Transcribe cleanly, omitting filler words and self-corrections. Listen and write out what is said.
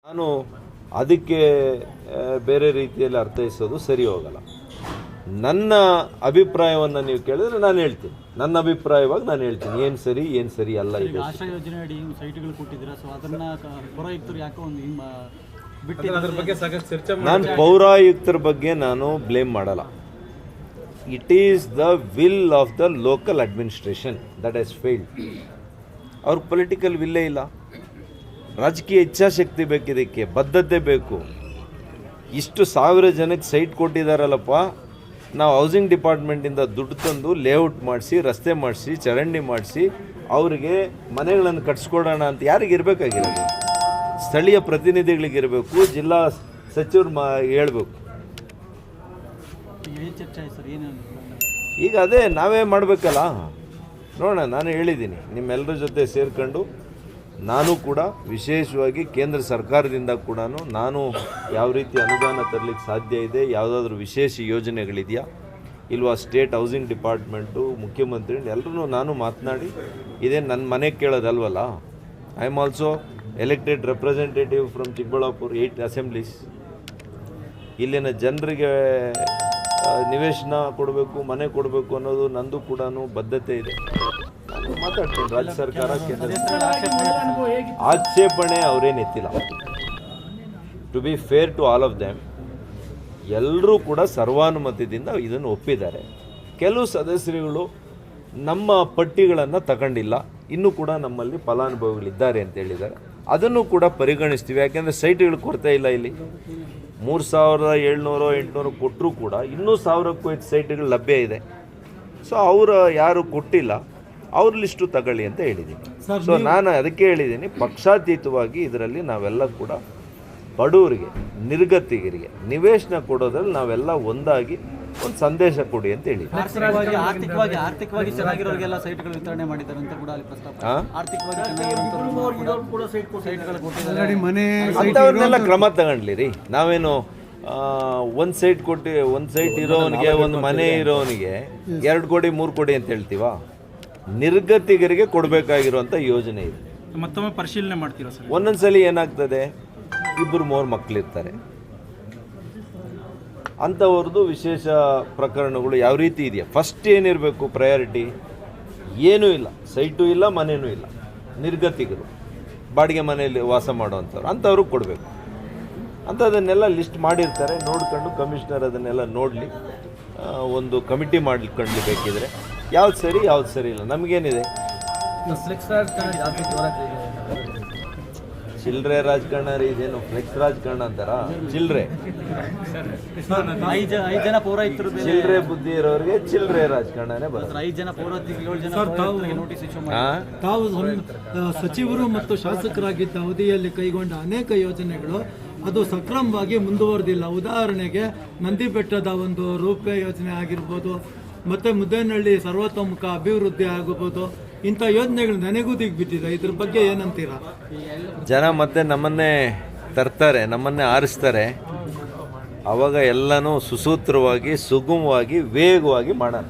ನಾನು ಅದಕ್ಕೆ ಬೇರೆ ರೀತಿಯಲ್ಲಿ ಅರ್ಥೈಸೋದು ಸರಿ ಹೋಗಲ್ಲ. ನನ್ನ ಅಭಿಪ್ರಾಯವನ್ನು ನೀವು ಕೇಳಿದ್ರೆ ನಾನು ಹೇಳ್ತೀನಿ, ನನ್ನ ಅಭಿಪ್ರಾಯವಾಗಿ ನಾನು ಹೇಳ್ತೀನಿ ಏನು ಸರಿ ಏನು ಸರಿ ಅಲ್ಲ. ಈಗ ಆಶ್ರಯ ಯೋಜನೆ ಅಡಿ ಸೈಟ್ಗಳು ಕೊಟ್ಟಿದ್ದೀರಾ, ಸೊ ಅದನ್ನ ಪೌರಾಯುಕ್ತರು ಯಾಕೋ ಒಂದು ನಾನು ಪೌರಾಯುಕ್ತರ ಬಗ್ಗೆ ನಾನು ಬ್ಲೇಮ್ ಮಾಡಲ್ಲ. It is the will of the local administration that has failed. ಅವ್ರ ಪೊಲಿಟಿಕಲ್ ವಿಲ್ಲೇ ಇಲ್ಲ, ರಾಜಕೀಯ ಇಚ್ಛಾಶಕ್ತಿ ಬೇಕಿದ್ದಕ್ಕೆ, ಬದ್ಧತೆ ಬೇಕು. ಇಷ್ಟು 1000 ಜನಕ್ಕೆ ಸೈಟ್ ಕೊಟ್ಟಿದ್ದಾರಲ್ಲಪ್ಪ, ನಾವು ಹೌಸಿಂಗ್ ಡಿಪಾರ್ಟ್ಮೆಂಟಿಂದ ದುಡ್ಡು ತಂದು ಲೇಔಟ್ ಮಾಡಿಸಿ, ರಸ್ತೆ ಮಾಡಿಸಿ, ಚರಂಡಿ ಮಾಡಿಸಿ, ಅವರಿಗೆ ಮನೆಗಳನ್ನು ಕಟ್ಸ್ಕೊಡೋಣ ಅಂತ ಯಾರಿಗೆ ಇರಬೇಕಾಗಿರೋದು? ಸ್ಥಳೀಯ ಪ್ರತಿನಿಧಿಗಳಿಗಿರಬೇಕು, ಜಿಲ್ಲಾ ಸಚಿವರು ಹೇಳ್ಬೇಕು. ಈಗ ಅದೇ ನಾವೇ ಮಾಡಬೇಕಲ್ಲ. ನೋಡೋಣ, ನಾನು ಹೇಳಿದ್ದೀನಿ ನಿಮ್ಮೆಲ್ಲರ ಜೊತೆ ಸೇರ್ಕೊಂಡು ನಾನು ಕೂಡ ವಿಶೇಷವಾಗಿ ಕೇಂದ್ರ ಸರ್ಕಾರದಿಂದ ಕೂಡ ನಾನು ಯಾವ ರೀತಿ ಅನುದಾನ ತರಲಿಕ್ಕೆ ಸಾಧ್ಯ ಇದೆ, ಯಾವುದಾದ್ರೂ ವಿಶೇಷ ಯೋಜನೆಗಳಿದೆಯಾ ಇಲ್ವಾ, ಸ್ಟೇಟ್ ಹೌಸಿಂಗ್ ಡಿಪಾರ್ಟ್ಮೆಂಟು, ಮುಖ್ಯಮಂತ್ರಿ ಎಲ್ಲರೂ ನಾನು ಮಾತನಾಡಿ, ಇದೇ ನನ್ನ ಮನೆ ಕೇಳೋದಲ್ವಲ್ಲ. I am also elected representative from Chikkaballapur 8 assemblies. ಇಲ್ಲಿನ ಜನರಿಗೆ ನಿವೇಶನ ಕೊಡಬೇಕು, ಮನೆ ಕೊಡಬೇಕು ಅನ್ನೋದು ನಂದು ಕೂಡ ಬದ್ಧತೆ ಇದೆ. ನಾನು ಮಾತಾಡ್ತೀನಿ ರಾಜ್ಯ ಸರ್ಕಾರ, ಆಕ್ಷೇಪಣೆ ಅವರೇನೆತ್ತಿಲ್ಲ. To be fair to all of them, ಎಲ್ಲರೂ ಕೂಡ ಸರ್ವಾನುಮತದಿಂದ ಇದನ್ನು ಒಪ್ಪಿದ್ದಾರೆ. ಕೆಲವು ಸದಸ್ಯರುಗಳು ನಮ್ಮ ಪಟ್ಟಿಗಳನ್ನು ತಗೊಂಡಿಲ್ಲ, ಇನ್ನೂ ಕೂಡ ನಮ್ಮಲ್ಲಿ ಫಲಾನುಭವಿಗಳಿದ್ದಾರೆ ಅಂತ ಹೇಳಿದ್ದಾರೆ. ಅದನ್ನು ಕೂಡ ಪರಿಗಣಿಸ್ತೀವಿ. ಯಾಕೆಂದರೆ ಸೈಟ್ಗಳು ಕೊರತೆ ಇಲ್ಲ. ಇಲ್ಲಿ 3700 800 ಕೊಟ್ಟರೂ ಕೂಡ ಇನ್ನೂ 1000ಕ್ಕೂ ಹೆಚ್ಚು ಸೈಟ್ಗಳು ಲಭ್ಯ ಇದೆ. ಸೊ ಅವರು ಯಾರು ಕೊಟ್ಟಿಲ್ಲ, ಅವ್ರ ಲಿಸ್ಟು ತಗೊಳ್ಳಿ ಅಂತ ಹೇಳಿದ್ದೀನಿ. ಸೊ ನಾನು ಅದಕ್ಕೆ ಹೇಳಿದ್ದೀನಿ, ಪಕ್ಷಾತೀತವಾಗಿ ಇದರಲ್ಲಿ ನಾವೆಲ್ಲ ಕೂಡ ಬಡವರಿಗೆ, ನಿರ್ಗತಿಗರಿಗೆ ನಿವೇಶನ ಕೊಡೋದ್ರಲ್ಲಿ ನಾವೆಲ್ಲ ಒಂದಾಗಿ ಒಂದು ಸಂದೇಶ ಕೊಡಿ ಅಂತ ಹೇಳಿ. ಆರ್ಥಿಕವಾಗಿ ಚೆನ್ನಾಗಿರೋರಿಗೆಲ್ಲ ಸೈಟ್ಗಳು ವಿತರಣೆ ಮಾಡಿದ್ದಾರೆ ಅಂತ ಕೂಡ ಅಲ್ಲಿ ಪ್ರಸ್ತಾಪ. ಆರ್ಥಿಕವಾಗಿ ಅಂಥವ್ರನ್ನೆಲ್ಲ ಕ್ರಮ ತಗೊಂಡ್ಲಿ ರೀ. ನಾವೇನು ಒಂದು ಸೈಟ್ ಕೊಟ್ಟು, ಒಂದು ಸೈಟ್ ಇರೋವನಿಗೆ, ಒಂದು ಮನೆ ಇರೋವನಿಗೆ 2 ಕೋಟಿ 3 ಕೋಟಿ ಅಂತ ಹೇಳ್ತೀವ? ನಿರ್ಗತಿಗರಿಗೆ ಕೊಡಬೇಕಾಗಿರುವಂಥ ಯೋಜನೆ ಇದೆ. ಮತ್ತೊಮ್ಮೆ ಪರಿಶೀಲನೆ ಮಾಡ್ತೀರಾ ಸರ್? ಒಂದೊಂದ್ಸಲಿ ಏನಾಗ್ತದೆ, 2-3 ಮಕ್ಕಳಿರ್ತಾರೆ, ಅಂಥವ್ರದ್ದು ವಿಶೇಷ ಪ್ರಕರಣಗಳು ಯಾವ ರೀತಿ ಇದೆಯಾ. ಫಸ್ಟ್ ಏನಿರಬೇಕು ಪ್ರಯಾರಿಟಿ? ಏನೂ ಇಲ್ಲ, ಸೈಟು ಇಲ್ಲ, ಮನೆಯೂ ಇಲ್ಲ, ನಿರ್ಗತಿಗರು, ಬಾಡಿಗೆ ಮನೆಯಲ್ಲಿ ವಾಸ ಮಾಡೋವಂಥವ್ರು, ಅಂಥವ್ರಿಗೆ ಕೊಡಬೇಕು. ಅಂಥದನ್ನೆಲ್ಲ ಲಿಸ್ಟ್ ಮಾಡಿರ್ತಾರೆ. ನೋಡ್ಕೊಂಡು ಕಮಿಷನರ್ ಅದನ್ನೆಲ್ಲ ನೋಡಲಿ, ಒಂದು ಕಮಿಟಿ ಮಾಡ್ಕೊಂಡು ಬೇಕಿದ್ರೆ ಯಾವ್ದು ಸರಿ ಯಾವ್ದು ಸರಿ ಇಲ್ಲ. ನಮಗೇನಿದೆ, ಚಿಲ್ಲರೆ ರಾಜಕಾರಣ ರೀ. ಇದೇನು ಫ್ಲೆಕ್ಸ್ ರಾಜಕಾರಣ ಅಂತಾರ? ಚಿಲ್ಲರೆ ಚಿಲ್ಲರೆ ಬುದ್ಧಿ ಇರೋರಿಗೆ ಚಿಲ್ಲರೆ ರಾಜಕಾರಣನೇ ಬರುತ್ತೆ. 5 ಜನ ತಾವು ಸಚಿವರು ಮತ್ತು ಶಾಸಕರಾಗಿದ್ದ ಅವಧಿಯಲ್ಲಿ ಕೈಗೊಂಡ ಅನೇಕ ಯೋಜನೆಗಳು ಅದು ಸಕ್ರಮವಾಗಿ ಮುಂದುವರೆದಿಲ್ಲ. ಉದಾಹರಣೆಗೆ ನಂದಿ ಬೆಟ್ಟದ ಒಂದು ರೂಪೇ ಯೋಜನೆ ಆಗಿರ್ಬೋದು, ಮತ್ತು ಮುದ್ದೇನಹಳ್ಳಿ ಸರ್ವತೋಮುಖ ಅಭಿವೃದ್ಧಿ ಆಗಬಹುದು. ಇಂಥ ಯೋಜನೆಗಳು ನೆನೆಗುದಿಗೆ ಬಿದ್ದಿದೆ. ಇದ್ರ ಬಗ್ಗೆ ಏನಂತೀರಾ? ಜನ ಮತ್ತೆ ನಮ್ಮನ್ನೇ ತರ್ತಾರೆ, ನಮ್ಮನ್ನೇ ಆರಿಸ್ತಾರೆ. ಆವಾಗ ಎಲ್ಲನೂ ಸುಸೂತ್ರವಾಗಿ, ಸುಗಮವಾಗಿ, ವೇಗವಾಗಿ ಮಾಡೋಣ.